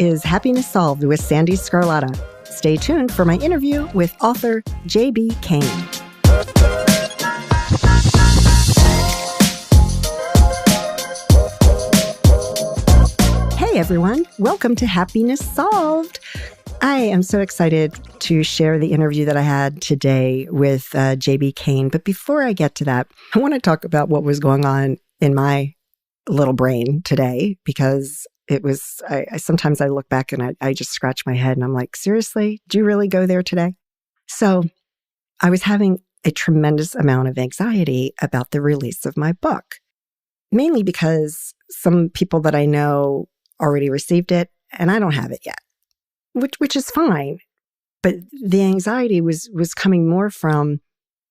is Happiness Solved with Sandee Scarlatta. Stay tuned for my interview with author JB Caine. Hey everyone, welcome to Happiness Solved. I am so excited to share the interview that I had today with JB Caine. But before I get to that, I want to talk about what was going on in my little brain today, because it was, sometimes I look back and I just scratch my head and I'm like, seriously, did you really go there today? So I was having a tremendous amount of anxiety about the release of my book, mainly because some people that I know already received it and I don't have it yet, which is fine. But the anxiety was coming more from,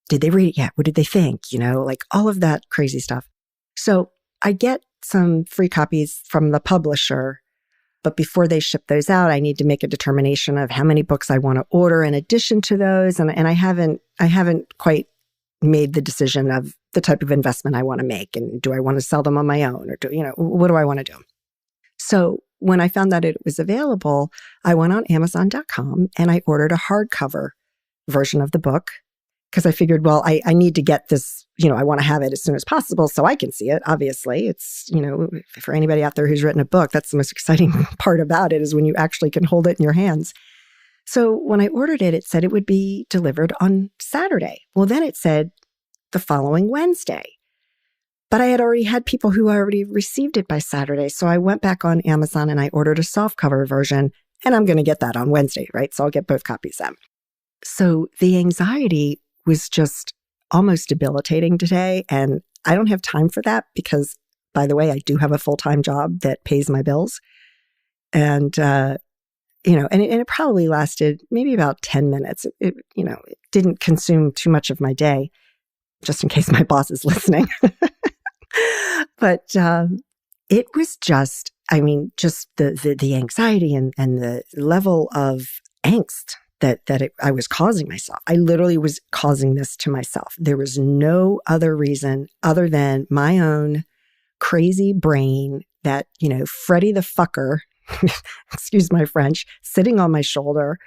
did they read it yet? What did they think? You know, like all of that crazy stuff. So I get some free copies from the publisher, but before they ship those out, I need to make a determination of how many books I want to order in addition to those. And I haven't quite made the decision of the type of investment I want to make. And do I want to sell them on my own, or what do I want to do? So when I found that it was available, I went on Amazon.com and I ordered a hardcover version of the book, because I figured, well, I need to get this, I want to have it as soon as possible so I can see it. Obviously, it's, for anybody out there who's written a book, that's the most exciting part about it, is when you actually can hold it in your hands. So when I ordered it, it said it would be delivered on Saturday. Well, then it said the following Wednesday. But I had already had people who already received it by Saturday. So I went back on Amazon and I ordered a softcover version, and I'm going to get that on Wednesday, right? So I'll get both copies then. So the anxiety was just almost debilitating today. And I don't have time for that because, by the way, I do have a full-time job that pays my bills. And, it probably lasted maybe about 10 minutes. It didn't consume too much of my day, just in case my boss is listening. But it was just the anxiety and the level of angst that I was causing myself. I literally was causing this to myself. There was no other reason other than my own crazy brain that, Freddy the fucker, excuse my French, sitting on my shoulder,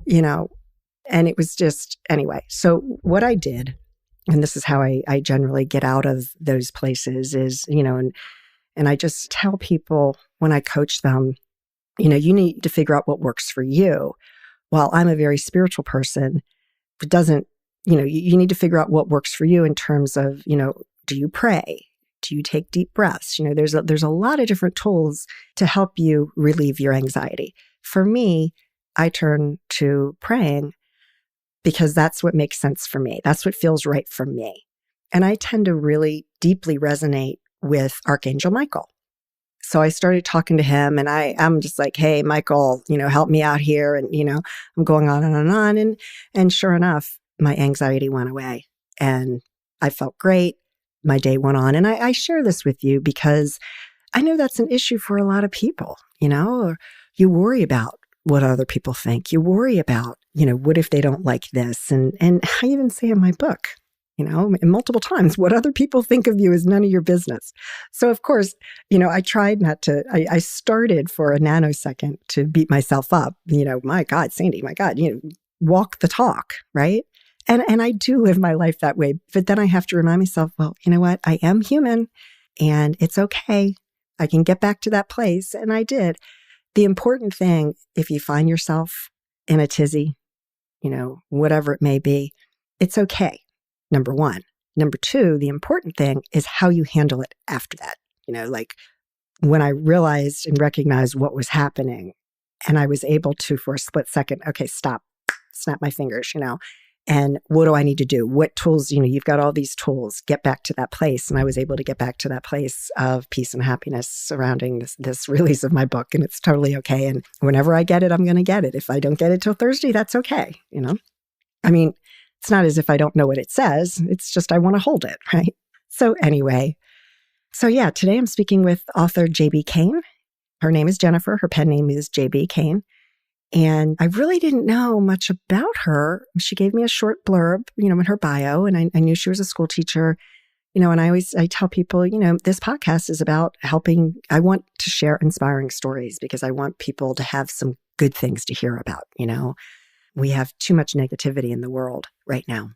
and it was just, anyway. So what I did, and this is how I generally get out of those places, is, and I just tell people when I coach them, you need to figure out what works for you. While I'm a very spiritual person, it doesn't, you need to figure out what works for you in terms of, do you pray? Do you take deep breaths? There's a lot of different tools to help you relieve your anxiety. For me, I turn to praying because that's what makes sense for me. That's what feels right for me. And I tend to really deeply resonate with Archangel Michael. So I started talking to him, and I'm just like, hey, Michael, help me out here. And, I'm going on and on. And sure enough, my anxiety went away and I felt great. My day went on. And I share this with you because I know that's an issue for a lot of people, or you worry about what other people think. You worry about, what if they don't like this? And I even say in my book, multiple times, what other people think of you is none of your business. So of course, I tried not to, I started for a nanosecond to beat myself up, my God, Sandee, my God, walk the talk, right? And I do live my life that way. But then I have to remind myself, well, you know what? I am human and it's okay. I can get back to that place. And I did. The important thing, if you find yourself in a tizzy, whatever it may be, it's okay. Number one. Number two, the important thing is how you handle it after that. Like when I realized and recognized what was happening, and I was able to, for a split second, okay, stop, snap my fingers, and what do I need to do? What tools, you've got all these tools, get back to that place. And I was able to get back to that place of peace and happiness surrounding this release of my book. And it's totally okay. And whenever I get it, I'm going to get it. If I don't get it till Thursday, that's okay. It's not as if I don't know what it says. It's just I want to hold it, right? So anyway, today I'm speaking with author JB Caine. Her name is Jennifer. Her pen name is JB Caine. And I really didn't know much about her. She gave me a short blurb, in her bio, and I knew she was a school teacher. And I tell people, this podcast is about I want to share inspiring stories because I want people to have some good things to hear about. We have too much negativity in the world right now.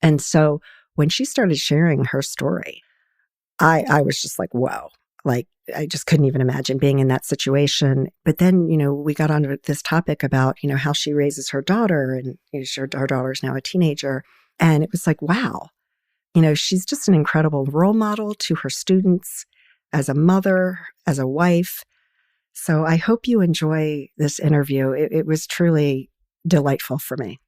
And so when she started sharing her story, I was just like, whoa, like I just couldn't even imagine being in that situation. But then, we got onto this topic about, how she raises her daughter, and her daughter is now a teenager. And it was like, wow, she's just an incredible role model to her students as a mother, as a wife. So I hope you enjoy this interview. It was truly delightful for me.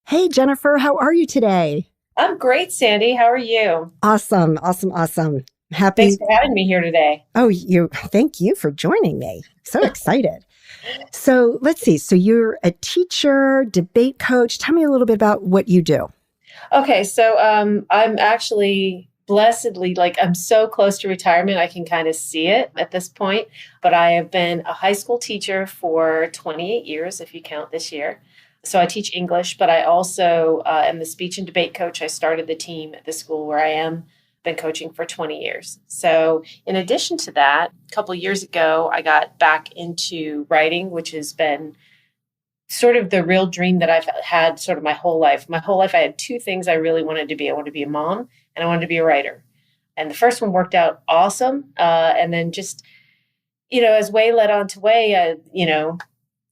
Hey, Jennifer, how are you today? I'm great, Sandee. How are you? Awesome. Happy. Thanks for having me here today. Oh, thank you for joining me. So excited. So let's see. So you're a teacher, debate coach. Tell me a little bit about what you do. Okay. So I'm actually blessedly, I'm so close to retirement. I can kind of see it at this point. But I have been a high school teacher for 28 years, if you count this year. So I teach English, but I also am the speech and debate coach. I started the team at the school where I am. Been coaching for 20 years. So in addition to that, a couple of years ago, I got back into writing, which has been sort of the real dream that I've had sort of my whole life. My whole life, I had two things I really wanted to be. I wanted to be a mom and I wanted to be a writer. And the first one worked out awesome. And then just, as way led on to way,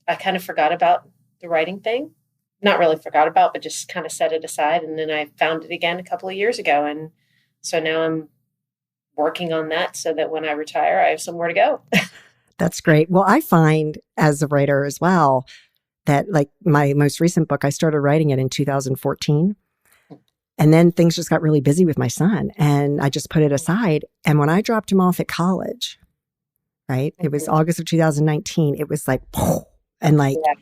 I kind of forgot about the writing thing. Not really forgot about, but just kind of set it aside. And then I found it again a couple of years ago. And so now I'm working on that so that when I retire, I have somewhere to go. That's great. Well, I find as a writer as well that like my most recent book, I started writing it in 2014. And then things just got really busy with my son and I just put it aside. And when I dropped him off at college, right, it was August of 2019, it was like, and like, yeah.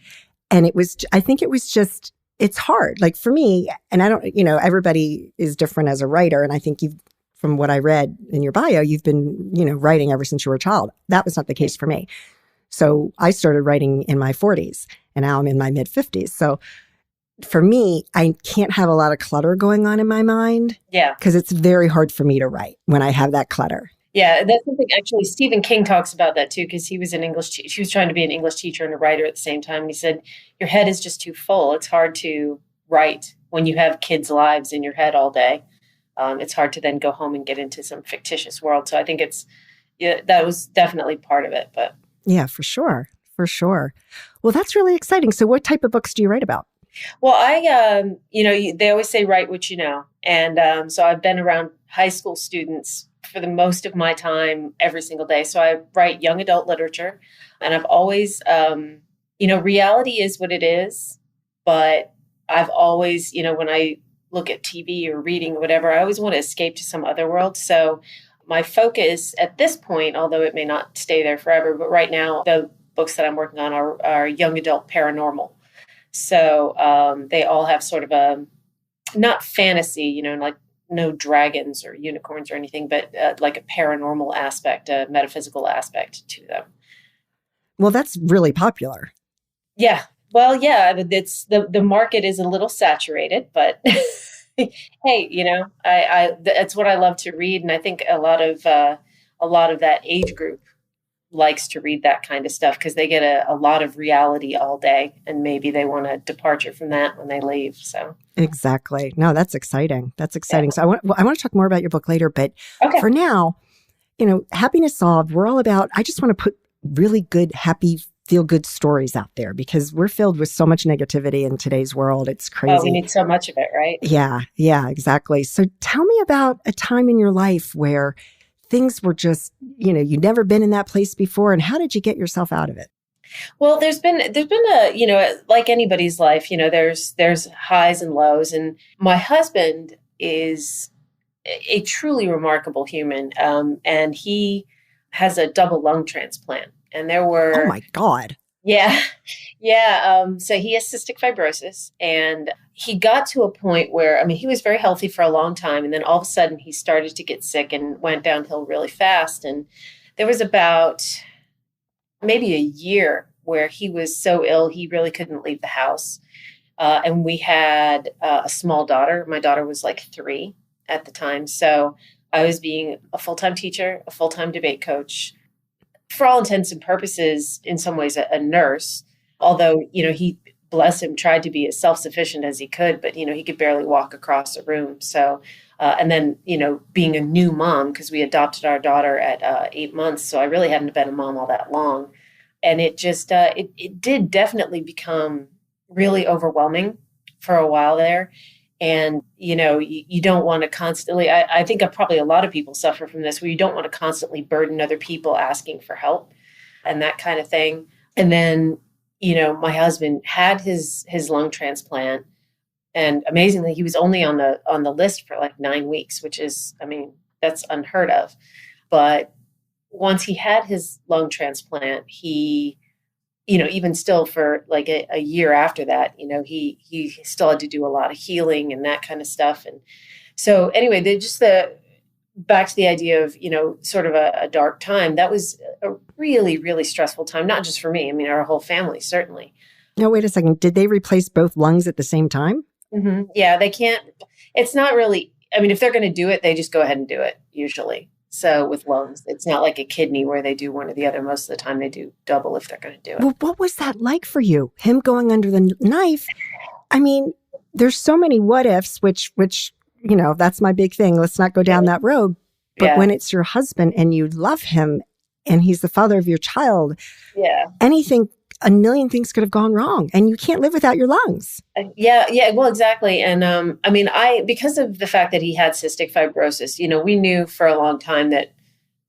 And it was, I think it was just, it's hard. Like for me, and I don't, everybody is different as a writer. And I think from what I read in your bio, you've been, writing ever since you were a child. That was not the case for me. So I started writing in my 40s and now I'm in my mid 50s. So for me, I can't have a lot of clutter going on in my mind. Yeah. Because it's very hard for me to write when I have that clutter. Yeah, that's something actually Stephen King talks about that too, because he was an he was trying to be an English teacher and a writer at the same time. And he said, your head is just too full. It's hard to write when you have kids' lives in your head all day. It's hard to then go home and get into some fictitious world. So I think that was definitely part of it. But yeah, for sure. For sure. Well, that's really exciting. So what type of books do you write about? Well, they always say, write what you know. And so I've been around high school students for the most of my time every single day. So I write young adult literature and I've always, reality is what it is, but I've always, when I look at TV or reading or whatever, I always want to escape to some other world. So my focus at this point, although it may not stay there forever, but right now the books that I'm working on are young adult paranormal. So they all have sort of a, not fantasy, like no dragons or unicorns or anything, but like a paranormal aspect, a metaphysical aspect to them. Well, that's really popular. Yeah. Well, yeah, it's the market is a little saturated, but hey, I that's what I love to read. And I think a lot of that age group likes to read that kind of stuff because they get a lot of reality all day and maybe they want a departure from that when they leave. So exactly. No, that's exciting. That's exciting. Yeah. So I want to talk more about your book later, but for now, Happiness Solved, we're all about, I just want to put really good, happy, feel good stories out there because we're filled with so much negativity in today's world. It's crazy. Oh, we need so much of it, right? Yeah, exactly. So tell me about a time in your life where things were just, you'd never been in that place before. And how did you get yourself out of it? Well, there's been a, like anybody's life, there's highs and lows. And my husband is a truly remarkable human. And he has a double lung transplant. And there were... Oh my God. Yeah. So he has cystic fibrosis and he got to a point where, he was very healthy for a long time. And then all of a sudden he started to get sick and went downhill really fast. And there was about maybe a year where he was so ill, he really couldn't leave the house. And we had a small daughter. My daughter was like 3 at the time. So I was being a full-time teacher, a full-time debate coach, for all intents and purposes, in some ways, a nurse. Although, he, bless him, tried to be as self-sufficient as he could, but, he could barely walk across a room. So, and then, being a new mom, because we adopted our daughter at 8 months. So I really hadn't been a mom all that long. And it just, it did definitely become really overwhelming for a while there. And, you don't want to constantly, I think probably a lot of people suffer from this, where you don't want to constantly burden other people asking for help and that kind of thing. And then, my husband had his lung transplant, and amazingly, he was only on the list for like 9 weeks, which is, that's unheard of. But once he had his lung transplant, he, even still for like a year after that, he still had to do a lot of healing and that kind of stuff. And so anyway, back to the idea of, sort of a dark time. That was a really, really stressful time, not just for me. Our whole family, certainly. No, wait a second. Did they replace both lungs at the same time? Mm-hmm. Yeah, they can't. It's not really, if they're going to do it, they just go ahead and do it usually. So with lungs, it's not like a kidney where they do one or the other. Most of the time they do double if they're going to do it. Well, what was that like for you? Him going under the knife? There's so many what ifs, which, that's my big thing. Let's not go down that road. But when it's your husband and you love him and he's the father of your child, a million things could have gone wrong, and you can't live without your lungs. Yeah, well, exactly. And because of the fact that he had cystic fibrosis, we knew for a long time that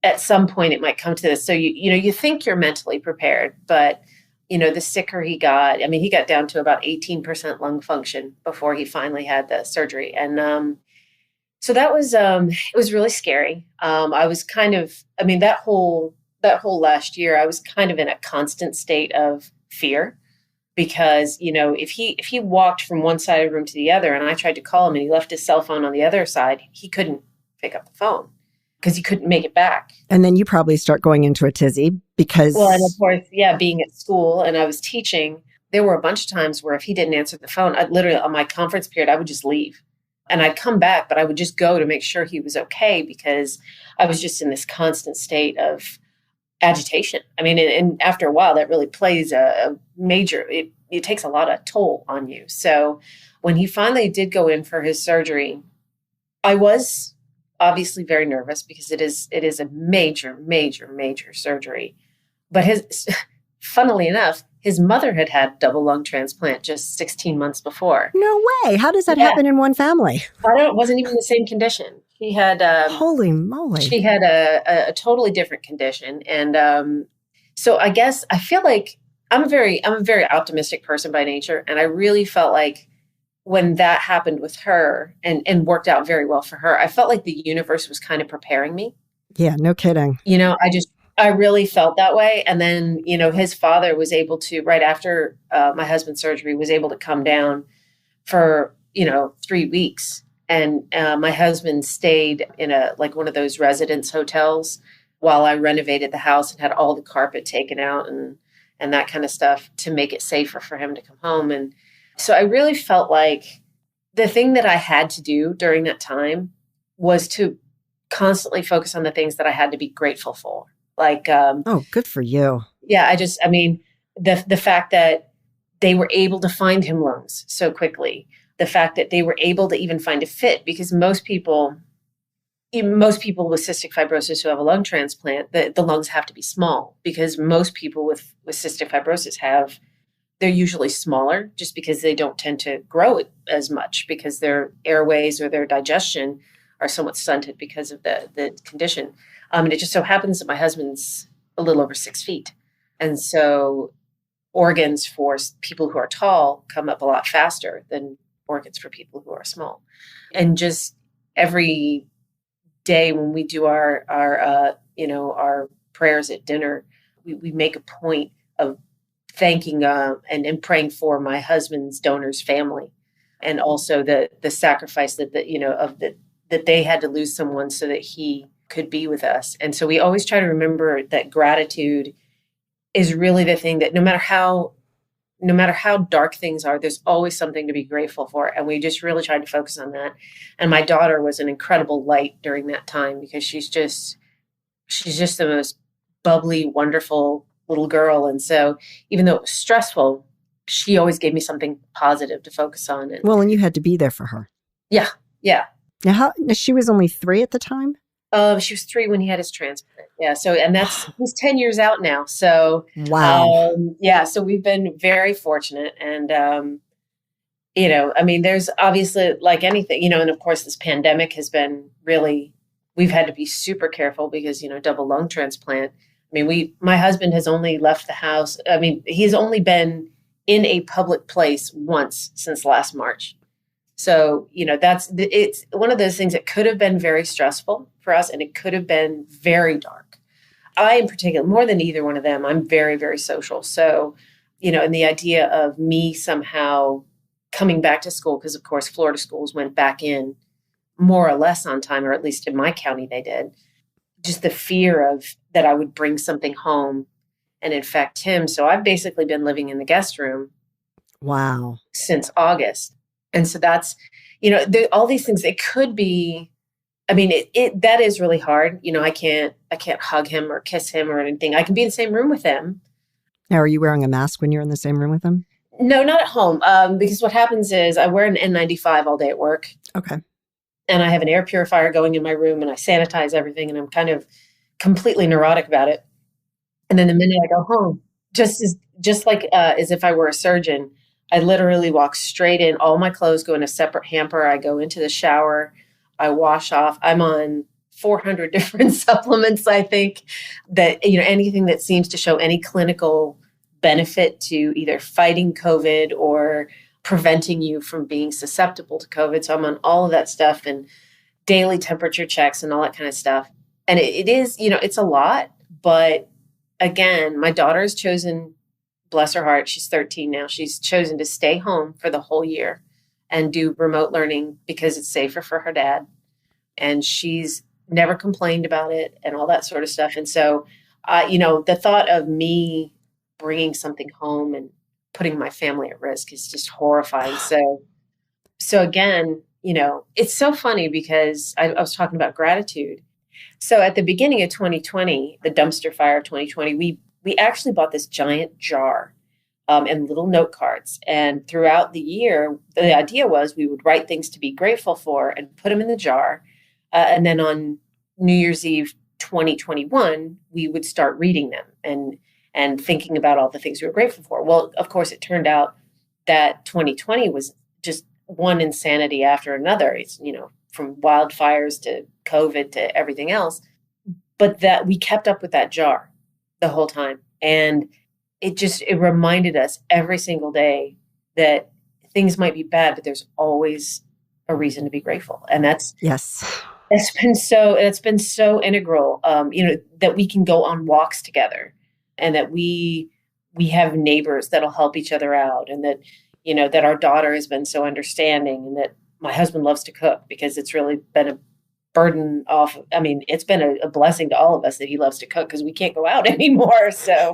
at some point it might come to this. So you think you're mentally prepared, but the sicker he got, he got down to about 18% lung function before he finally had the surgery. And so that was it was really scary. I was kind of, that whole last year, I was kind of in a constant state of fear, because, if he walked from one side of the room to the other and I tried to call him and he left his cell phone on the other side, he couldn't pick up the phone because he couldn't make it back. And then you probably start going into a tizzy because... Well, and of course, being at school and I was teaching, there were a bunch of times where if he didn't answer the phone, I'd literally, on my conference period, I would just leave. And I'd come back, but I would just go to make sure he was okay, because I was just in this constant state of agitation. And after a while, that really plays a major, it takes a lot of toll on you. So when he finally did go in for his surgery, I was obviously very nervous, because it is a major, major, major surgery. But funnily enough, his mother had double lung transplant just 16 months before. No way. How does that happen in one family? It wasn't even the same condition. He had... Holy moly. She had a totally different condition. And so I guess I feel like I'm a very optimistic person by nature. And I really felt like when that happened with her and worked out very well for her, I felt like the universe was kind of preparing me. Yeah, no kidding. I really felt that way. And then, his father was able to, right after my husband's surgery, was able to come down for, 3 weeks. And my husband stayed in one of those residence hotels while I renovated the house and had all the carpet taken out and that kind of stuff to make it safer for him to come home. And so I really felt like the thing that I had to do during that time was to constantly focus on the things that I had to be grateful for. Oh, good for you. Yeah, the fact that they were able to find him lungs so quickly, the fact that they were able to even find a fit, because most people with cystic fibrosis who have a lung transplant, the lungs have to be small, because most people with cystic fibrosis they're usually smaller just because they don't tend to grow as much, because their airways or their digestion are somewhat stunted because of the condition. And it just so happens that my husband's a little over 6 feet. And so organs for people who are tall come up a lot faster than organs for people who are small. And just every day when we do our prayers at dinner, we make a point of thanking and praying for my husband's donor's family, and also the sacrifice that they had to lose someone so that he could be with us. And so we always try to remember that gratitude is really the thing that no matter no matter how dark things are, there's always something to be grateful for. And we just really tried to focus on that. And my daughter was an incredible light during that time because she's just the most bubbly, wonderful little girl. And so even though it was stressful, she always gave me something positive to focus on. And well, and you had to be there for her. yeah. Now, she was only 3 at the time? She was 3 when he had his transplant. Yeah. So, and he's 10 years out now. So, wow. So we've been very fortunate. And, I mean, there's obviously like anything, and of course this pandemic has been really, we've had to be super careful because, double lung transplant. I mean, my husband has only left the house. I mean, he's only been in a public place once since last March. So, it's one of those things that could have been very stressful for us, and it could have been very dark. I, in particular, more than either one of them, I'm very, very social. So, and the idea of me somehow coming back to school, because of course, Florida schools went back in more or less on time, or at least in my county, they did. Just the fear of that I would bring something home and infect him. So I've basically been living in the guest room. Wow. Since August. And so that's, all these things, it could be, I mean, that is really hard. I can't hug him or kiss him or anything. I can be in the same room with him. Now, are you wearing a mask when you're in the same room with him? No, not at home. Because what happens is I wear an N95 all day at work. Okay. And I have an air purifier going in my room and I sanitize everything and I'm kind of completely neurotic about it. And then the minute I go home, just like as if I were a surgeon, I literally walk straight in. All my clothes go in a separate hamper. I go into the shower. I wash off. I'm on 400 different supplements, I think, that, anything that seems to show any clinical benefit to either fighting COVID or preventing you from being susceptible to COVID. So I'm on all of that stuff and daily temperature checks and all that kind of stuff. And it is, it's a lot. But again, my daughter has chosen, bless her heart, she's 13 now. She's chosen to stay home for the whole year and do remote learning because it's safer for her dad. And she's never complained about it and all that sort of stuff. And so, the thought of me bringing something home and putting my family at risk is just horrifying. So again, it's so funny because I was talking about gratitude. So at the beginning of 2020, the dumpster fire of 2020, we actually bought this giant jar and little note cards. And throughout the year, the idea was we would write things to be grateful for and put them in the jar. And then on New Year's Eve 2021, we would start reading them and thinking about all the things we were grateful for. Well, of course, it turned out that 2020 was just one insanity after another. It's, from wildfires to COVID to everything else. But that we kept up with that jar the whole time. And it reminded us every single day that things might be bad, but there's always a reason to be grateful. And it's been so integral, that we can go on walks together and that we have neighbors that'll help each other out. And that, that our daughter has been so understanding and that my husband loves to cook because it's really been a burden off. I mean, it's been a blessing to all of us that he loves to cook because we can't go out anymore. So,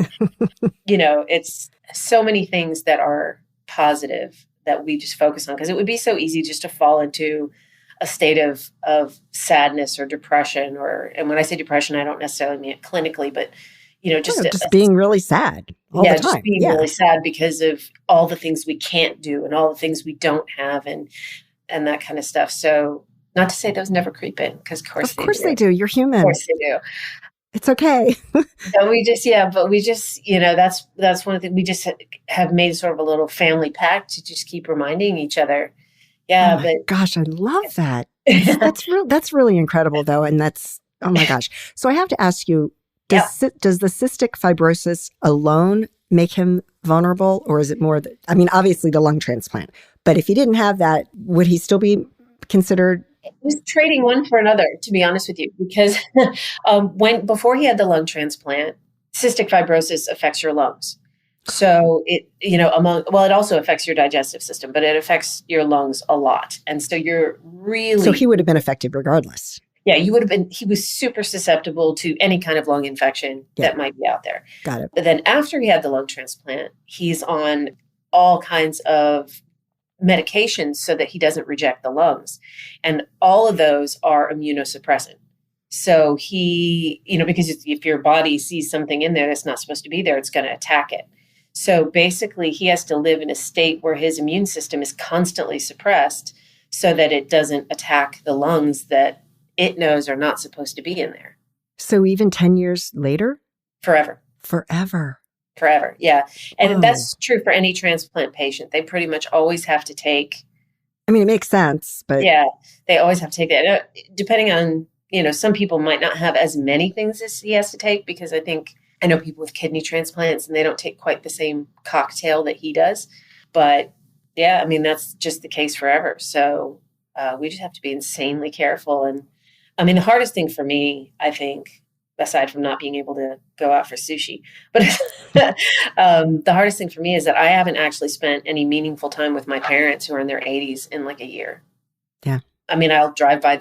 it's so many things that are positive that we just focus on because it would be so easy just to fall into a state of sadness or depression and when I say depression, I don't necessarily mean it clinically, but, just being really sad all the time. Just being really sad because of all the things we can't do and all the things we don't have and that kind of stuff. So not to say those never creep in because of course they do. You're human. Of course they do. It's okay. So we just, that's one of the things we just have made sort of a little family pact to just keep reminding each other. Yeah. Oh my gosh, I love that. That's really incredible though. And oh my gosh. So I have to ask you, does the cystic fibrosis alone make him vulnerable or is it more obviously the lung transplant, but if he didn't have that, would he still be considered? It was trading one for another, to be honest with you, because before he had the lung transplant, cystic fibrosis affects your lungs. So it also affects your digestive system, but it affects your lungs a lot. And so so he would have been affected regardless. Yeah, he was super susceptible to any kind of lung infection that might be out there. Got it. But then after he had the lung transplant, he's on all kinds of medications so that he doesn't reject the lungs. And all of those are immunosuppressant. So he, because if your body sees something in there that's not supposed to be there, it's going to attack it. So basically, he has to live in a state where his immune system is constantly suppressed so that it doesn't attack the lungs that it knows are not supposed to be in there. So even 10 years later? Forever. Forever, yeah. And Whoa. That's true for any transplant patient. They pretty much always have to take... I mean, it makes sense, but... Yeah, they always have to take that. Depending on, some people might not have as many things as he has to take, because I know people with kidney transplants and they don't take quite the same cocktail that he does. But yeah, I mean, that's just the case forever. So we just have to be insanely careful. And I mean, the hardest thing for me, I think, aside from not being able to go out for sushi, but the hardest thing for me is that I haven't actually spent any meaningful time with my parents who are in their 80s in like a year. Yeah. I mean, I'll drive by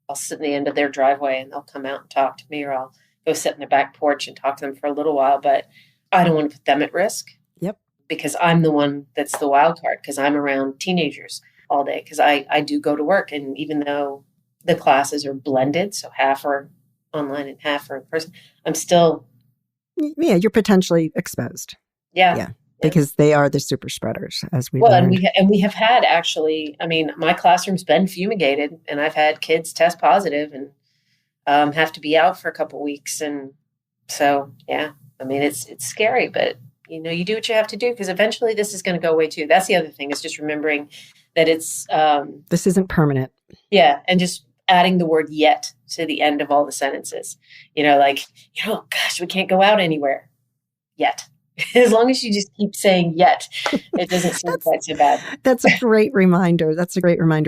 I'll sit in the end of their driveway and they'll come out and talk to me, or I'll go sit in their back porch and talk to them for a little while, but I don't want to put them at risk. Yep. Because I'm the one that's the wild card, because I'm around teenagers all day, because I do go to work. And even though the classes are blended, so half are online and half are in person, I'm still... Yeah, you're potentially exposed. Yeah. Because they are the super spreaders, as we learned. And we have had, actually, I mean, my classroom's been fumigated, and I've had kids test positive and have to be out for a couple weeks. And so, yeah, I mean, it's scary, but you do what you have to do, because eventually this is going to go away too. That's the other thing, is just remembering that it's... this isn't permanent. Yeah. And just adding the word yet to the end of all the sentences, gosh, we can't go out anywhere yet. As long as you just keep saying yet, it doesn't seem quite so bad. That's a great reminder.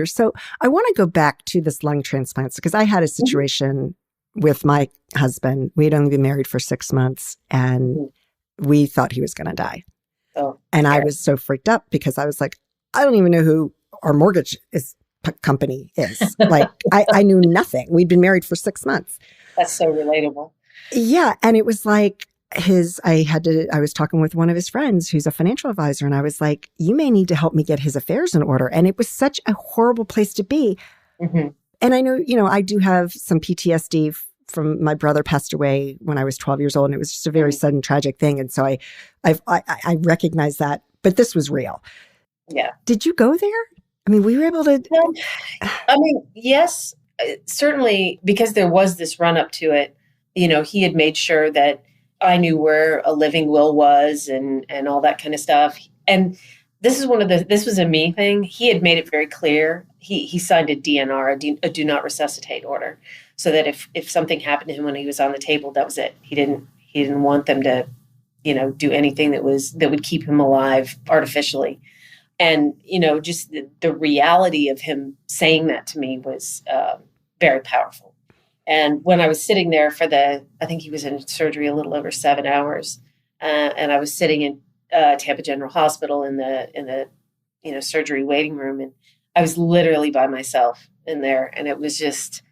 So I want to go back to this lung transplants, because I had a situation with my husband. We'd only been married for 6 months, and we thought he was going to die. Oh, and I was so freaked up, because I was like, I don't even know who our mortgage company is. Like, I knew nothing. We'd been married for 6 months. That's so relatable. Yeah. And it was like, I was talking with one of his friends who's a financial advisor, and I was like, you may need to help me get his affairs in order. And it was such a horrible place to be. Mm-hmm. And I know, I do have some PTSD from my brother passed away when I was 12 years old, and it was just a very sudden, tragic thing. And so I recognize that, but this was real. Yeah. Did you go there? I mean, we were able to... Yes, certainly, because there was this run up to it. He had made sure that I knew where a living will was and all that kind of stuff. And this was a me thing. He had made it very clear. He signed a DNR, a do not resuscitate order, so that if something happened to him when he was on the table, that was it. He didn't want them to, do anything that would keep him alive artificially. And, just the reality of him saying that to me was very powerful. And when I was sitting there I think he was in surgery a little over 7 hours, and I was sitting in Tampa General Hospital in the surgery waiting room, and I was literally by myself in there, and it was just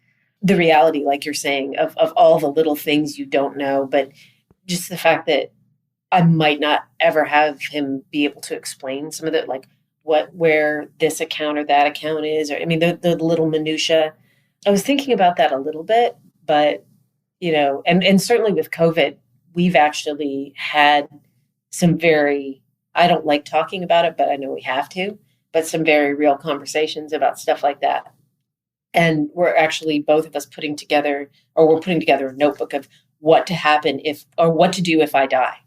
the reality, like you're saying, of all the little things you don't know, but just the fact that I might not ever have him be able to explain some of it, like where this account or that account is, or the little minutia. I was thinking about that a little bit, but, and certainly with COVID, we've actually had some I don't like talking about it, but I know we have to, but some very real conversations about stuff like that. And we're actually, both of us putting together a notebook of what to happen what to do if I die.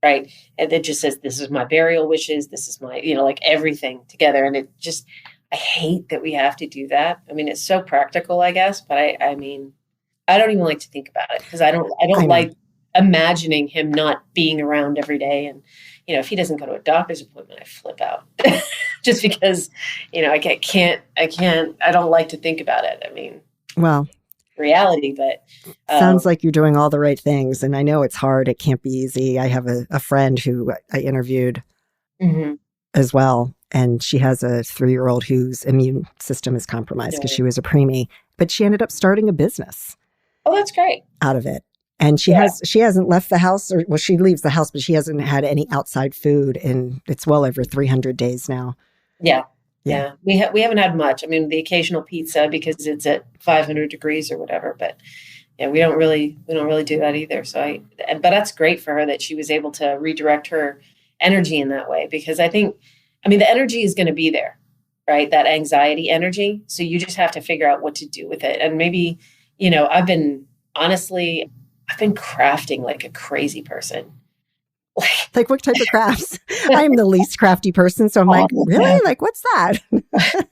Right. And it just says, this is my burial wishes. This is my, like everything together. And it just, I hate that we have to do that. I mean, it's so practical, I guess, but I mean, I don't even like to think about it, because I don't like imagining him not being around every day. And, if he doesn't go to a doctor's appointment, I flip out just because, I don't like to think about it. I mean, well, reality, but sounds like you're doing all the right things. And I know it's hard. It can't be easy. I have a friend who I interviewed as well. And she has a 3-year-old whose immune system is compromised because she was a preemie, but she ended up starting a business. Oh, that's great. Out of it. And she hasn't left the house, or well, she leaves the house, but she hasn't had any outside food in it's well over 300 days now. Yeah. Yeah. We haven't had much. I mean, the occasional pizza because it's at 500 degrees or whatever, but yeah, we don't really do that either. But that's great for her that she was able to redirect her energy in that way, because I think, I mean, the energy is going to be there, right? That anxiety energy. So you just have to figure out what to do with it. And maybe, I've been crafting like a crazy person. Like what type of crafts? I'm the least crafty person. So I'm like, really? Like, what's that?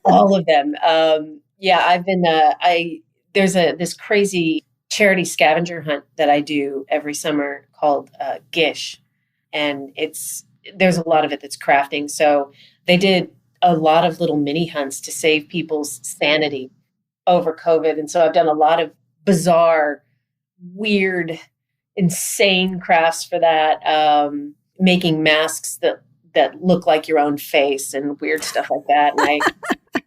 All of them. I've been, there's this crazy charity scavenger hunt that I do every summer called Gish. And there's a lot of it that's crafting. So they did a lot of little mini hunts to save people's sanity over COVID. And so I've done a lot of bizarre, weird, insane crafts for that, making masks that look like your own face and weird stuff like that.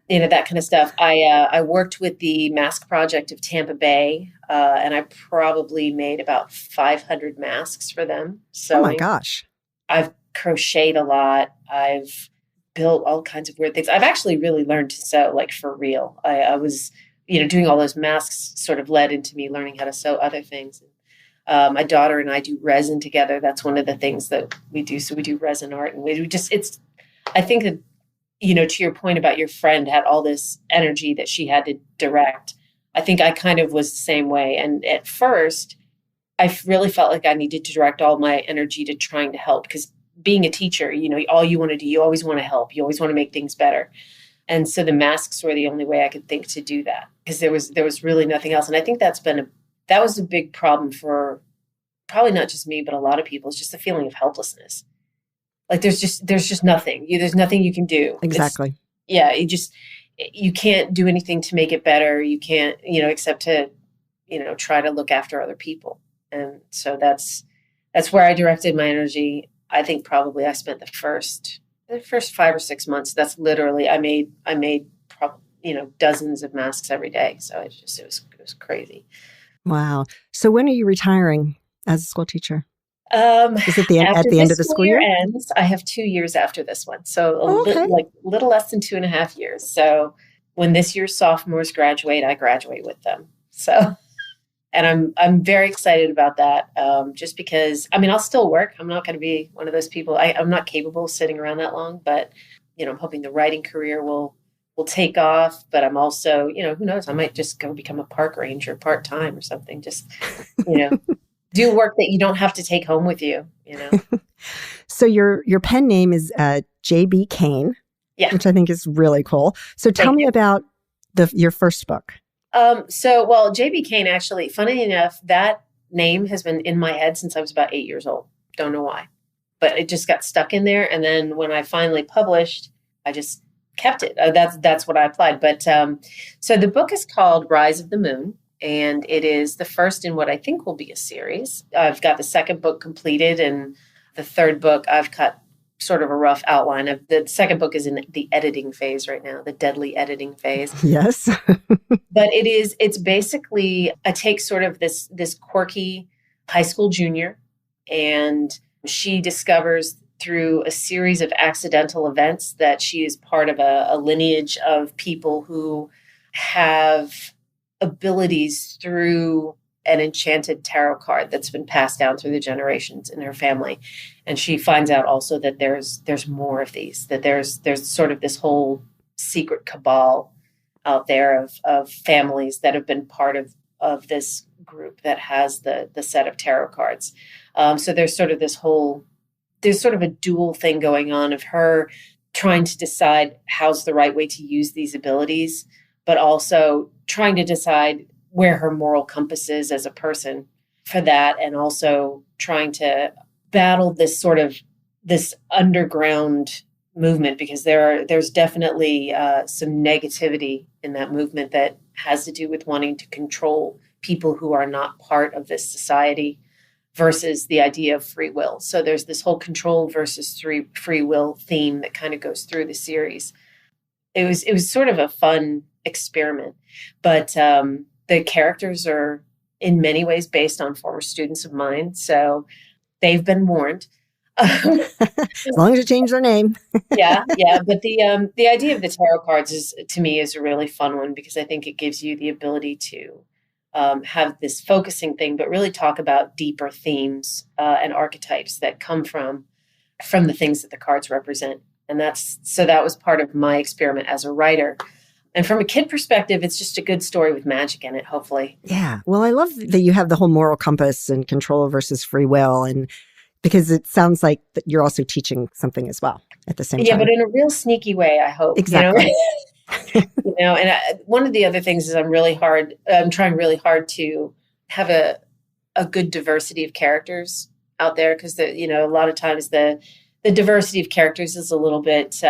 And that kind of stuff. I worked with the Mask Project of Tampa Bay, and I probably made about 500 masks for them. So, oh my gosh. I've crocheted a lot. I've built all kinds of weird things. I've actually really learned to sew, like for real. I was, doing all those masks sort of led into me learning how to sew other things. My daughter and I do resin together. That's one of the things that we do. So we do resin art, and I think that, to your point about your friend had all this energy that she had to direct. I think I kind of was the same way. And at first, I really felt like I needed to direct all my energy to trying to help, because being a teacher, all you want to do, you always want to help. You always want to make things better. And so the masks were the only way I could think to do that, because there was really nothing else. And I think that was a big problem for probably not just me, but a lot of people. It's just the feeling of helplessness. Like there's just nothing. There's nothing you can do. Exactly. You can't do anything to make it better. You can't, except to, try to look after other people. And so that's where I directed my energy. I think probably I spent the first 5 or 6 months. That's literally, I made dozens of masks every day. So it was crazy. Wow. So when are you retiring as a school teacher? Is it at the end of the school year? Ends, I have 2 years after this one. So a little less than 2.5 years. So when this year's sophomores graduate, I graduate with them. So, and I'm very excited about that. Just because, I'll still work. I'm not going to be one of those people. I'm not capable of sitting around that long, but, I'm hoping the writing career will take off. But I'm also, who knows, I might just go become a park ranger part-time or something. Just, do work that you don't have to take home with you, So your pen name is JB Caine, which I think is really cool. So tell me about your first book. JB Caine, actually, funny enough, that name has been in my head since I was about 8 years old. Don't know why, but it just got stuck in there. And then when I finally published, I just kept it. That's what I applied. But so the book is called Rise of the Moon. And it is the first in what I think will be a series. I've got the second book completed, and the third book, I've cut sort of a rough outline of. The second book is in the editing phase right now, the deadly editing phase. Yes. But it's basically, I take sort of this quirky high school junior, and she discovers through a series of accidental events that she is part of a lineage of people who have abilities through an enchanted tarot card that's been passed down through the generations in her family. And she finds out also that there's more of these, that there's sort of this whole secret cabal out there of families that have been part of this group that has the set of tarot cards. So there's sort of a dual thing going on of her trying to decide how's the right way to use these abilities, but also trying to decide where her moral compass is as a person for that, and also trying to battle this underground movement, because there's definitely some negativity in that movement that has to do with wanting to control people who are not part of this society versus the idea of free will. So there's this whole control versus free will theme that kind of goes through the series. It was sort of a fun experiment, but the characters are in many ways based on former students of mine. So they've been warned. As long as you change their name. Yeah. But the idea of the tarot cards is, to me, is a really fun one because I think it gives you the ability to have this focusing thing, but really talk about deeper themes and archetypes that come from the things that the cards represent. And that was part of my experiment as a writer. And from a kid perspective, it's just a good story with magic in it, hopefully. Yeah. Well, I love that you have the whole moral compass and control versus free will. And because it sounds like that you're also teaching something as well at the same time. Yeah, but in a real sneaky way, I hope. Exactly. One of the other things is I'm trying really hard to have a good diversity of characters out there because, a lot of times the diversity of characters is a little bit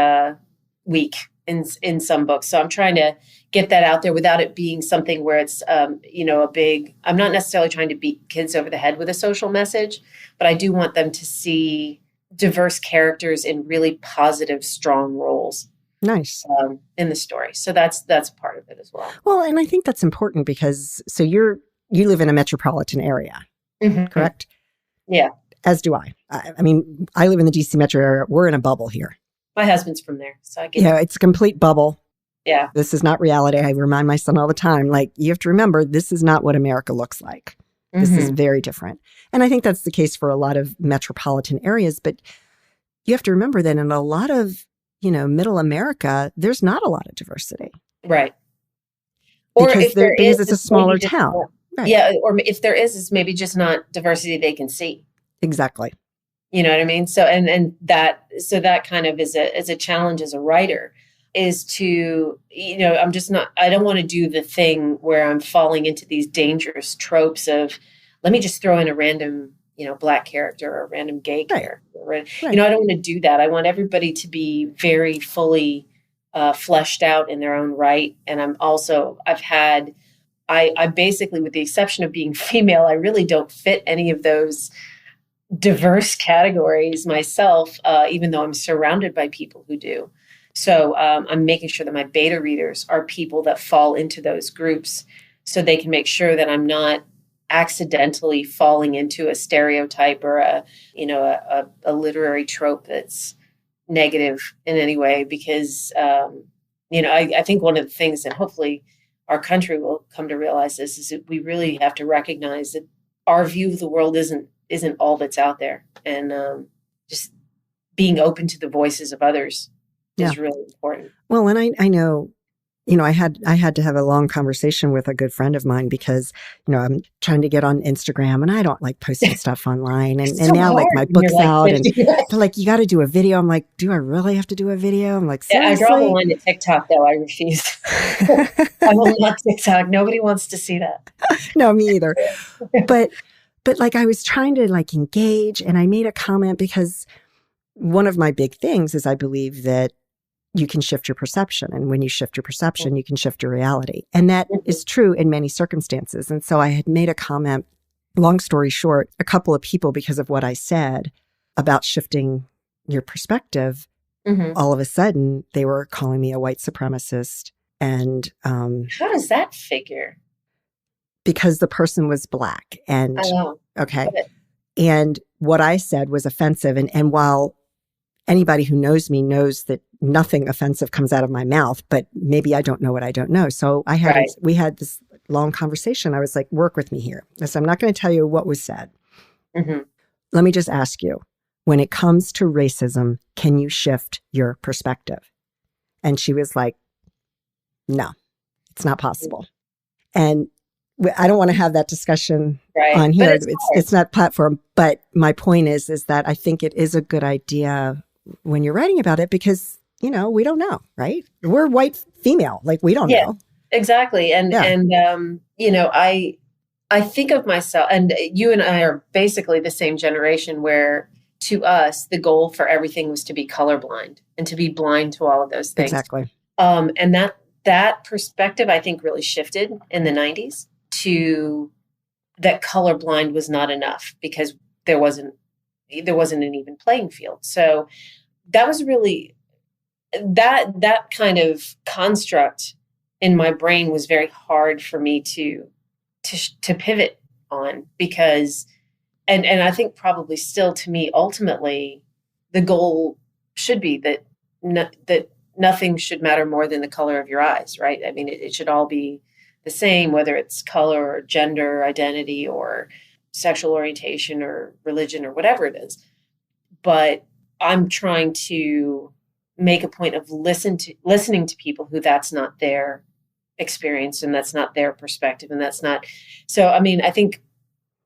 weak in some books. So I'm trying to get that out there without it being something where it's, I'm not necessarily trying to beat kids over the head with a social message, but I do want them to see diverse characters in really positive, strong roles. Nice. In the story. So that's part of it as well. Well, and I think that's important because you live in a metropolitan area, correct? Yeah. As do I. I mean, I live in the DC metro area. We're in a bubble here. My husband's from there, so I get it. It's a complete bubble. Yeah. This is not reality. I remind my son all the time, like, you have to remember, this is not what America looks like. This is very different. And I think that's the case for a lot of metropolitan areas. But you have to remember that in a lot of, middle America, there's not a lot of diversity. Right. Or because it's a smaller town. Right. Yeah. Or if there is, it's maybe just not diversity they can see. Exactly. You know what I mean? So, that kind of is a challenge as a writer is to, I don't want to do the thing where I'm falling into these dangerous tropes of, let me just throw in a random, Black character or a random gay character. Right. I don't want to do that. I want everybody to be very fully fleshed out in their own right. And I basically, with the exception of being female, I really don't fit any of those diverse categories myself, even though I'm surrounded by people who do. So I'm making sure that my beta readers are people that fall into those groups so they can make sure that I'm not accidentally falling into a stereotype or a literary trope that's negative in any way. Because, I think one of the things that hopefully our country will come to realize this is that we really have to recognize that our view of the world isn't all that's out there. And just being open to the voices of others is really important. Well, and I know, I had to have a long conversation with a good friend of mine because, I'm trying to get on Instagram and I don't like posting stuff online. And now like my book's out and they're like, you got to do a video. I'm like, do I really have to do a video? I'm like, seriously? I draw the line at TikTok though. I refuse. I will not TikTok. Nobody wants to see that. No, me either. But like I was trying to like engage and I made a comment because one of my big things is I believe that you can shift your perception. And when you shift your perception, you can shift your reality. And that is true in many circumstances. And so I had made a comment, long story short, a couple of people, because of what I said about shifting your perspective, all of a sudden they were calling me a white supremacist. And how does that figure? Because the person was Black. And okay. And what I said was offensive. And while anybody who knows me knows that nothing offensive comes out of my mouth, but maybe I don't know what I don't know. So we had this long conversation. I was like, work with me here. I said, I'm not going to tell you what was said. Let me just ask you, when it comes to racism, can you shift your perspective? And she was like, no, it's not possible. And I don't want to have that discussion on here. It's not platform. But my point is that I think it is a good idea when you're writing about it because, we don't know, right? We're white female. Like, we don't know. Exactly. And I think of myself, and you and I are basically the same generation where to us, the goal for everything was to be colorblind and to be blind to all of those things. Exactly. And that perspective, I think, really shifted in the 90s to that colorblind was not enough because there wasn't an even playing field. So that was really that kind of construct in my brain was very hard for me to to pivot on, because, and I think probably still, to me, ultimately, the goal should be that that nothing should matter more than the color of your eyes, right? I mean, it should all be the same, whether it's color or gender identity or sexual orientation or religion or whatever it is. But I'm trying to make a point of listening to people who that's not their experience and that's not their perspective and that's not. So, I mean, I think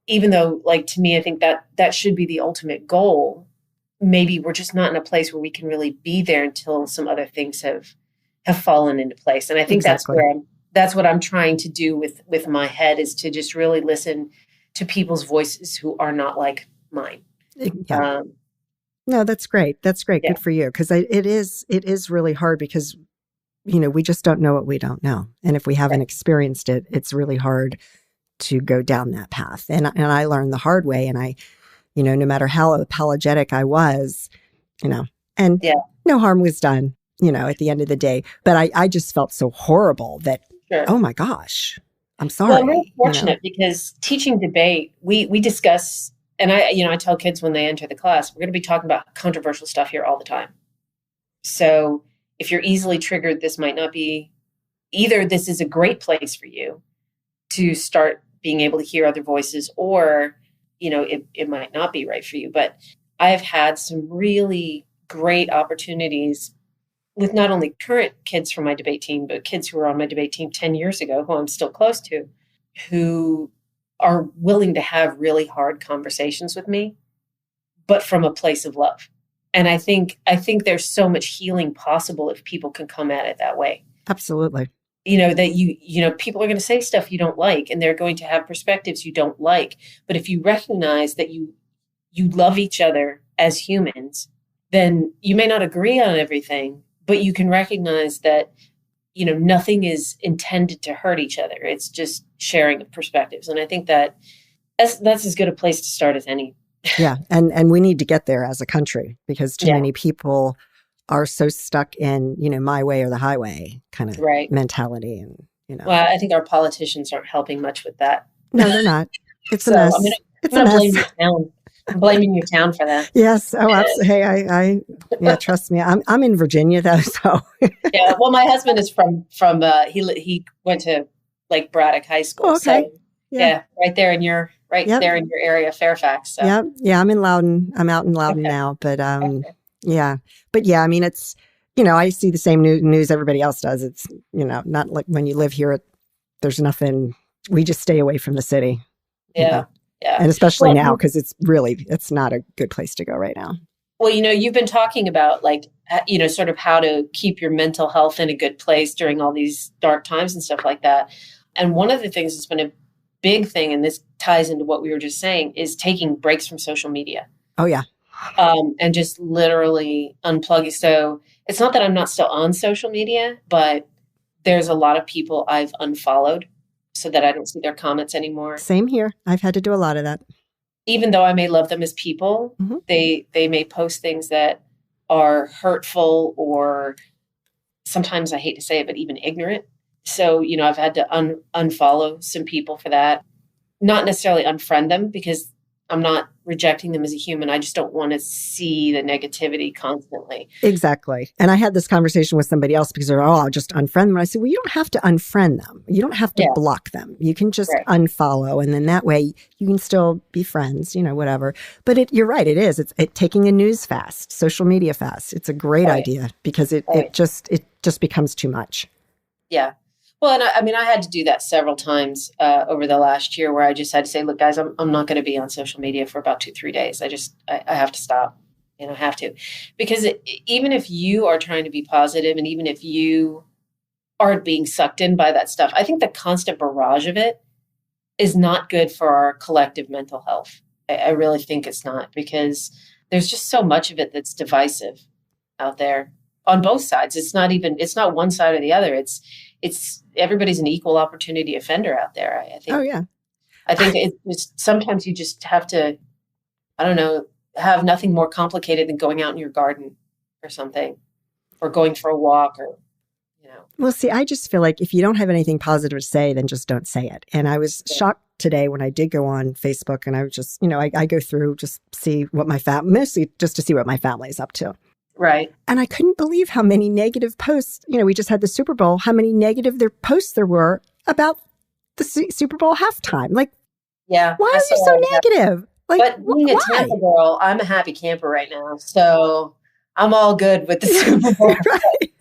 even though, like, to me, I think that should be the ultimate goal, maybe we're just not in a place where we can really be there until some other things have fallen into place. And I think Exactly. that's what I'm trying to do with my head, is to just really listen to people's voices who are not like mine. Yeah. No, that's great. That's great. Yeah. Good for you. Because it is really hard because, we just don't know what we don't know. And if we haven't experienced it, it's really hard to go down that path. And I learned the hard way. And I, no matter how apologetic I was, and no harm was done, at the end of the day. But I just felt so horrible that, oh my gosh, I'm sorry. Well, I'm really fortunate because teaching debate, we discuss, and I tell kids when they enter the class, we're going to be talking about controversial stuff here all the time. So if you're easily triggered, this might not be, either this is a great place for you to start being able to hear other voices, or, it might not be right for you. But I have had some really great opportunities with not only current kids from my debate team, but kids who were on my debate team 10 years ago, who I'm still close to, who are willing to have really hard conversations with me, but from a place of love. And I think there's so much healing possible if people can come at it that way. Absolutely. That people are going to say stuff you don't like, and they're going to have perspectives you don't like. But if you recognize that you love each other as humans, then you may not agree on everything, but you can recognize that, nothing is intended to hurt each other. It's just sharing of perspectives. And I think that's as good a place to start as any. Yeah. And we need to get there as a country, because too many people are so stuck in, my way or the highway kind of mentality. And, Well, I think our politicians aren't helping much with that. No, they're not. It's a mess. I'm going to blame your town. I'm blaming your town for that. Yes. Oh, absolutely. Hey, trust me. I'm in Virginia though. So yeah. Well, my husband is from he went to Lake Braddock High School. Oh, okay. So yeah, right there in your there in your area, Fairfax. So. Yeah. Yeah. I'm in Loudon. I'm out in Loudon now, but yeah. But yeah, I mean, it's, I see the same news everybody else does. It's, not like when you live here, there's nothing, we just stay away from the city. Yeah. Yeah. And especially now, because it's not a good place to go right now. Well, you've been talking about sort of how to keep your mental health in a good place during all these dark times and stuff like that. And one of the things that's been a big thing, and this ties into what we were just saying, is taking breaks from social media. Oh, yeah. And just literally unplugging. So it's not that I'm not still on social media, but there's a lot of people I've unfollowed so that I don't see their comments anymore. Same here. I've had to do a lot of that. Even though I may love them as people, they may post things that are hurtful, or sometimes, I hate to say it, but even ignorant. So, I've had to unfollow some people for that. Not necessarily unfriend them, because I'm not rejecting them as a human. I just don't want to see the negativity constantly. Exactly. And I had this conversation with somebody else because they're, I'll just unfriend them. And I said, well, you don't have to unfriend them. You don't have to block them. You can just unfollow. And then that way you can still be friends, whatever. But you're right. It's taking a news fast, social media fast. It's a great idea, because it just becomes too much. Yeah. Well, and I had to do that several times over the last year, where I just had to say, look, guys, I'm not going to be on social media for about 2-3 days. I have to stop, I have to, because even if you are trying to be positive, and even if you aren't being sucked in by that stuff, I think the constant barrage of it is not good for our collective mental health. I really think it's not, because there's just so much of it that's divisive out there on both sides. It's not one side or the other. It's everybody's an equal opportunity offender out there. I think. Oh yeah. I think sometimes you just have to, I don't know, have nothing more complicated than going out in your garden or something, or going for a walk, or Well, see, I just feel like if you don't have anything positive to say, then just don't say it. And I was shocked today when I did go on Facebook, and I was just, I go through just see what mostly just to see what my family is up to. Right. And I couldn't believe how many negative posts, we just had the Super Bowl, how many negative posts there were about the Super Bowl halftime. Like, yeah, why are you so negative? Like, but being a Tampa girl, I'm a happy camper right now. So I'm all good with the Super Bowl. Right.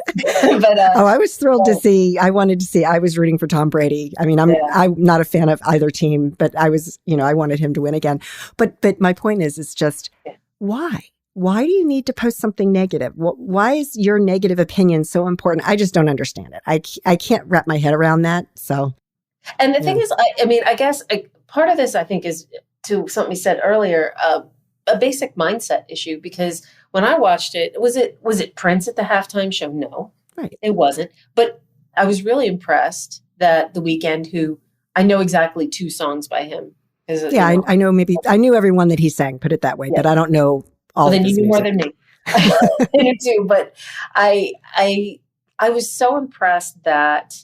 But, I was thrilled to see. I was rooting for Tom Brady. I mean, I'm not a fan of either team, but I was, I wanted him to win again. But my point is just why? Why do you need to post something negative? Why is your negative opinion so important? I just don't understand it. I can't wrap my head around that. So, and the thing is, I guess part of this, I think, is to something you said earlier, a basic mindset issue, because when I watched it, was it Prince at the halftime show? No, right. It wasn't. But I was really impressed that The Weeknd, who I know exactly 2 songs by him. Yeah, I know. Maybe I knew everyone that he sang. Put it that way, but I don't know all. Well, then you knew more than me. I knew too, but I was so impressed that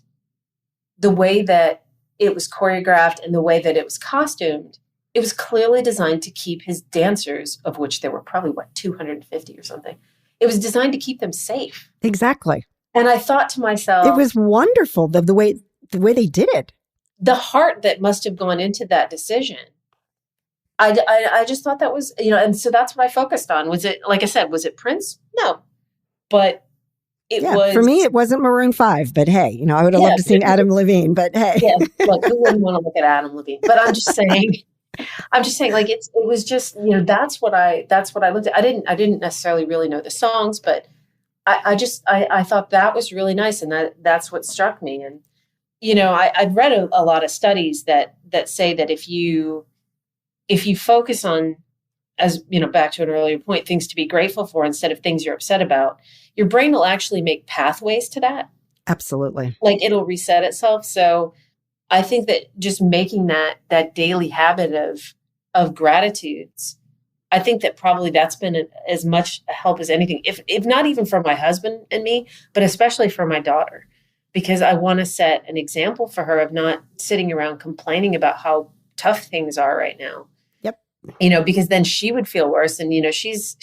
the way that it was choreographed and the way that it was costumed, it was clearly designed to keep his dancers, of which there were probably 250 or something. It was designed to keep them safe. Exactly. And I thought to myself, it was wonderful the way they did it. The heart that must have gone into that decision. I just thought that was, and so that's what I focused on. Was it, like I said, was it Prince? No, but it was. For me, it wasn't Maroon 5, but hey, I would have loved to see Adam Levine, but hey. Yeah, look, who wouldn't want to look at Adam Levine? But I'm just saying, like it was just, that's what I looked at. I didn't necessarily really know the songs, but I thought that was really nice. And that's what struck me. And, I've read a lot of studies that say that if you focus on, as back to an earlier point, things to be grateful for instead of things you're upset about, your brain will actually make pathways to that. Absolutely. Like it'll reset itself. So I think that just making that daily habit of gratitudes, I think that probably that's been as much a help as anything, if not even for my husband and me, but especially for my daughter, because I want to set an example for her of not sitting around complaining about how tough things are right now. Because then she would feel worse. And, she's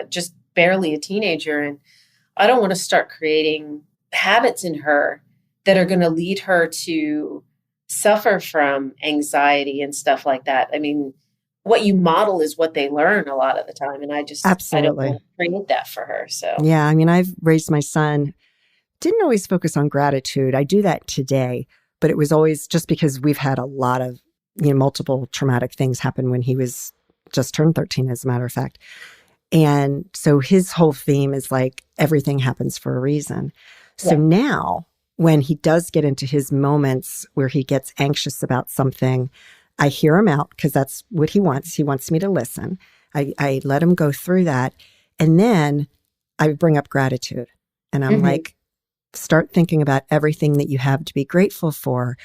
just barely a teenager. And I don't want to start creating habits in her that are going to lead her to suffer from anxiety and stuff like that. I mean, what you model is what they learn a lot of the time. And I don't want to create that for her. So, yeah, I mean, I've raised my son, didn't always focus on gratitude. I do that today, but it was always just because we've had a lot of multiple traumatic things happen when he was just turned 13, as a matter of fact. And so his whole theme is like, everything happens for a reason. So now when he does get into his moments where he gets anxious about something, I hear him out because that's what he wants. He wants me to listen. I let him go through that. And then I bring up gratitude. And I'm like, start thinking about everything that you have to be grateful for.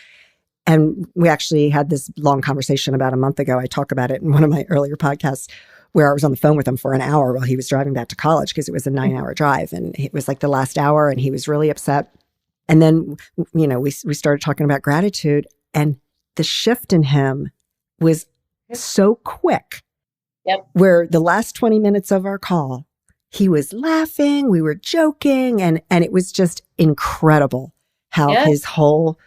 And we actually had this long conversation about a month ago. I talk about it in one of my earlier podcasts where I was on the phone with him for an hour while he was driving back to college because it was a 9-hour drive. And it was like the last hour and he was really upset. And then, we started talking about gratitude, and the shift in him was so quick. Where the last 20 minutes of our call, he was laughing, we were joking, and it was just incredible how his whole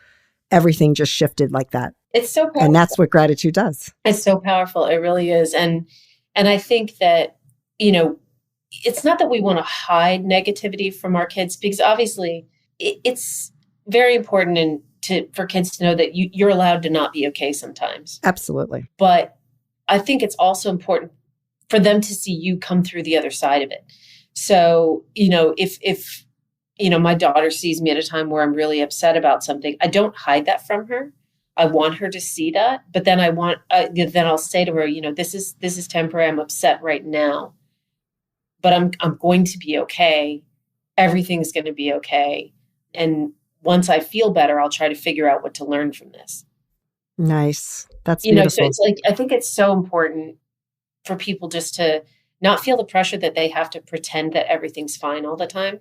everything just shifted like that. It's so powerful. And that's what gratitude does. It's so powerful. It really is. And I think that, it's not that we want to hide negativity from our kids, because obviously it's very important for kids to know that you're allowed to not be okay sometimes. Absolutely. But I think it's also important for them to see you come through the other side of it. So, if my daughter sees me at a time where I'm really upset about something, I don't hide that from her. I want her to see that, but then then I'll say to her, this is temporary. I'm upset right now, but I'm going to be okay. Everything's going to be okay. And once I feel better, I'll try to figure out what to learn from this. Nice. That's beautiful. So it's like, I think it's so important for people just to not feel the pressure that they have to pretend that everything's fine all the time.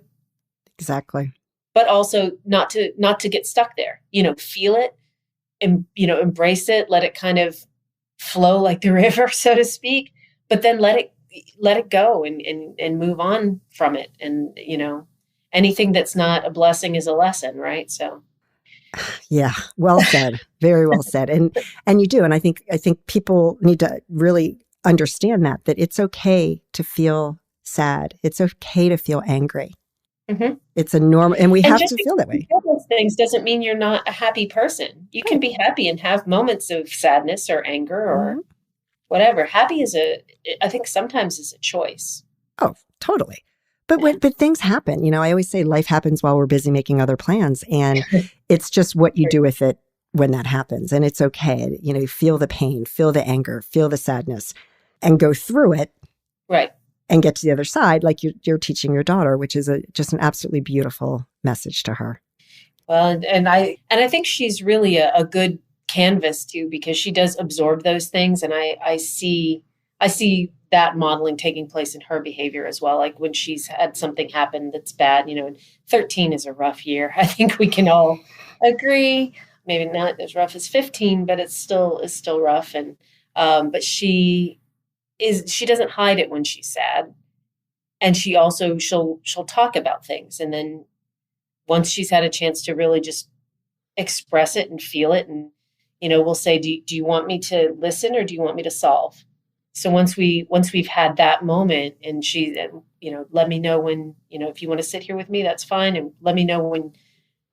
Exactly. but also not to get stuck there. Feel it and, embrace it, let it kind of flow like the river, so to speak, but then let it go and move on from it. And, anything that's not a blessing is a lesson, right? So. Yeah, well said. Very well said. And you do. And I think people need to really understand that it's okay to feel sad. It's okay to feel angry. Mm-hmm. It's a normal, and we have to feel that way. Those things doesn't mean you're not a happy person. You can be happy and have moments of sadness or anger or whatever. Happy I think sometimes is a choice. Oh, totally. But things happen. I always say life happens while we're busy making other plans. And it's just what you do with it when that happens. And it's okay. Feel the pain, feel the anger, feel the sadness, and go through it. Right. And get to the other side, like you're teaching your daughter, which is just an absolutely beautiful message to her. Well, and I think she's really a good canvas too, because she does absorb those things. And I see that modeling taking place in her behavior as well. Like when she's had something happen that's bad, 13 is a rough year. I think we can all agree. Maybe not as rough as 15, but it's still rough. And, but she doesn't hide it when she's sad. And she also, she'll talk about things. And then once she's had a chance to really just express it and feel it, and, we'll say, do you want me to listen or do you want me to solve? So once we've had that moment, and she, let me know when, if you want to sit here with me, that's fine. And let me know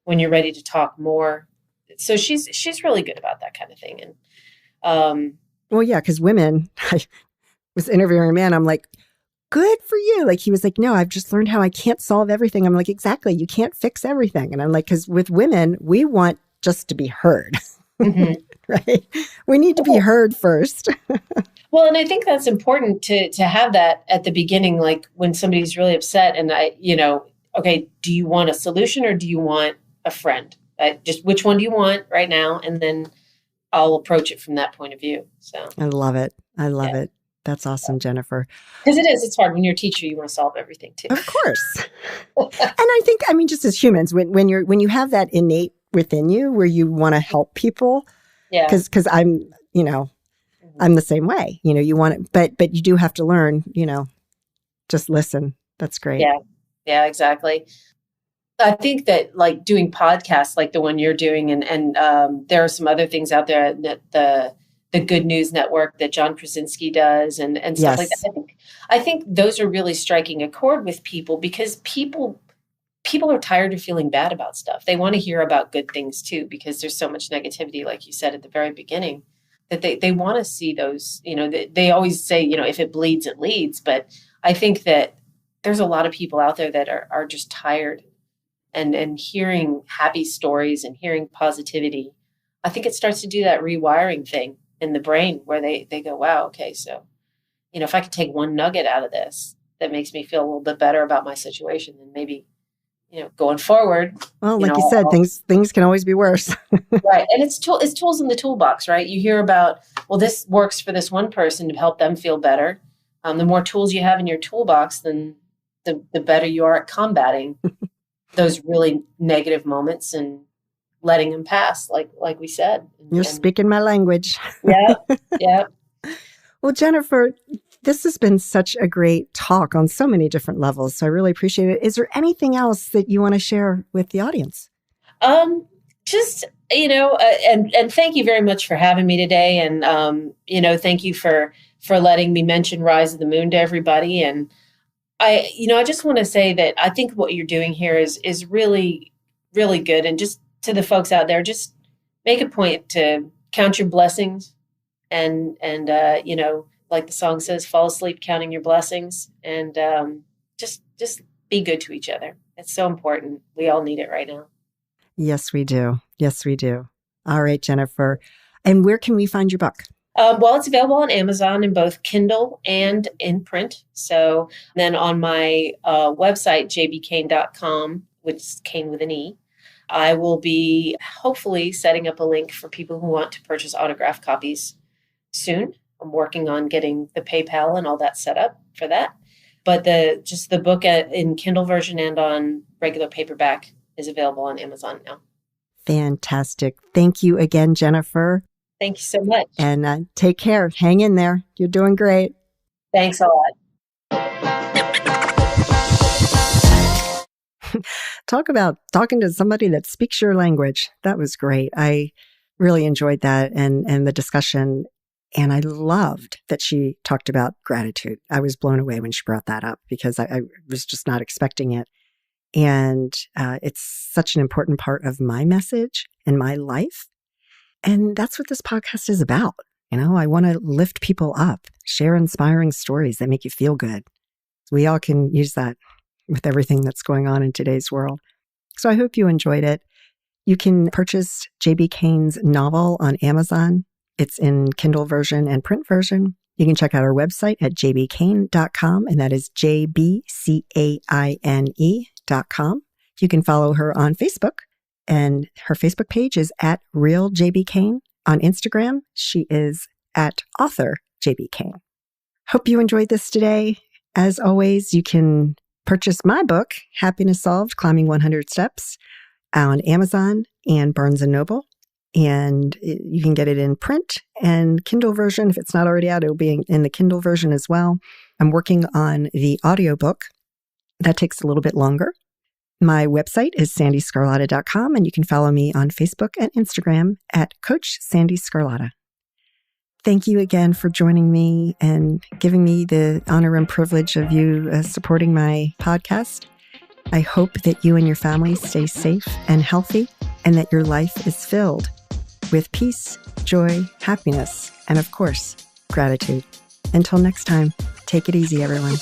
when you're ready to talk more. So she's really good about that kind of thing. And, well, yeah, because women, I was interviewing a man. I'm like, good for you. Like, he was like, no, I've just learned how I can't solve everything. I'm like, exactly. You can't fix everything. And I'm like, because with women, we want just to be heard, right? We need to be heard first. Well, and I think that's important to have that at the beginning, like when somebody's really upset and okay, do you want a solution or do you want a friend? Just which one do you want right now? And then I'll approach it from that point of view. So I love it. I love it. That's awesome, Jennifer. Because it's hard when you're a teacher, you want to solve everything too. Of course. And I think, just as humans, when you have that innate within you where you want to help people, because I'm the same way, you want it, but you do have to learn, just listen. That's great. Yeah, exactly. I think that like doing podcasts like the one you're doing, and there are some other things out there that the Good News Network that John Krasinski does and stuff like that. I think those are really striking a chord with people, because people are tired of feeling bad about stuff. They want to hear about good things too, because there's so much negativity, like you said at the very beginning, that they want to see those, they always say, if it bleeds, it leads. But I think that there's a lot of people out there that are just tired and hearing happy stories and hearing positivity. I think it starts to do that rewiring thing in the brain where they go, wow, okay, so, if I could take one nugget out of this that makes me feel a little bit better about my situation, then maybe, going forward. Well, like you said, things can always be worse. Right. And it's tools in the toolbox, right? You hear about, well, this works for this one person to help them feel better. The more tools you have in your toolbox, then the better you are at combating those really negative moments and letting them pass, like we said. You're speaking my language. Yeah. Well, Jennifer, this has been such a great talk on so many different levels. So I really appreciate it. Is there anything else that you want to share with the audience? Just, and thank you very much for having me today. And, thank you for letting me mention Rise of the Moon to everybody. And I just want to say that I think what you're doing here is really, really good. And just to the folks out there, just make a point to count your blessings and like the song says, fall asleep counting your blessings, and just be good to each other. It's so important. We all need it right now. Yes, we do. Yes, we do. All right, Jennifer. And where can we find your book? Well, it's available on Amazon in both Kindle and in print. So then on my website, jbcaine.com, which is Caine with an E, I will be hopefully setting up a link for people who want to purchase autographed copies soon. I'm working on getting the PayPal and all that set up for that. But the book in Kindle version and on regular paperback is available on Amazon now. Fantastic. Thank you again, Jennifer. Thank you so much. And take care. Hang in there. You're doing great. Thanks a lot. Talk about talking to somebody that speaks your language. That was great. I really enjoyed that and the discussion. And I loved that she talked about gratitude. I was blown away when she brought that up because I was just not expecting it. And it's such an important part of my message and my life. And that's what this podcast is about. I want to lift people up, share inspiring stories that make you feel good. We all can use that with everything that's going on in today's world. So I hope you enjoyed it. You can purchase JB Caine's novel on Amazon. It's in Kindle version and print version. You can check out our website at jbcaine.com, and that is jbcaine.com. You can follow her on Facebook, and her Facebook page is at Real JB Caine. On Instagram, she is at Author JB Caine. Hope you enjoyed this today. As always, you can purchase my book, Happiness Solved, Climbing 100 Steps, on Amazon and Barnes & Noble. And you can get it in print and Kindle version. If it's not already out, it'll be in the Kindle version as well. I'm working on the audiobook. That takes a little bit longer. My website is sandeescarlotta.com, and you can follow me on Facebook and Instagram at Coach Sandee Scarlotta. Thank you again for joining me and giving me the honor and privilege of you supporting my podcast. I hope that you and your family stay safe and healthy, and that your life is filled with peace, joy, happiness, and of course, gratitude. Until next time, take it easy, everyone.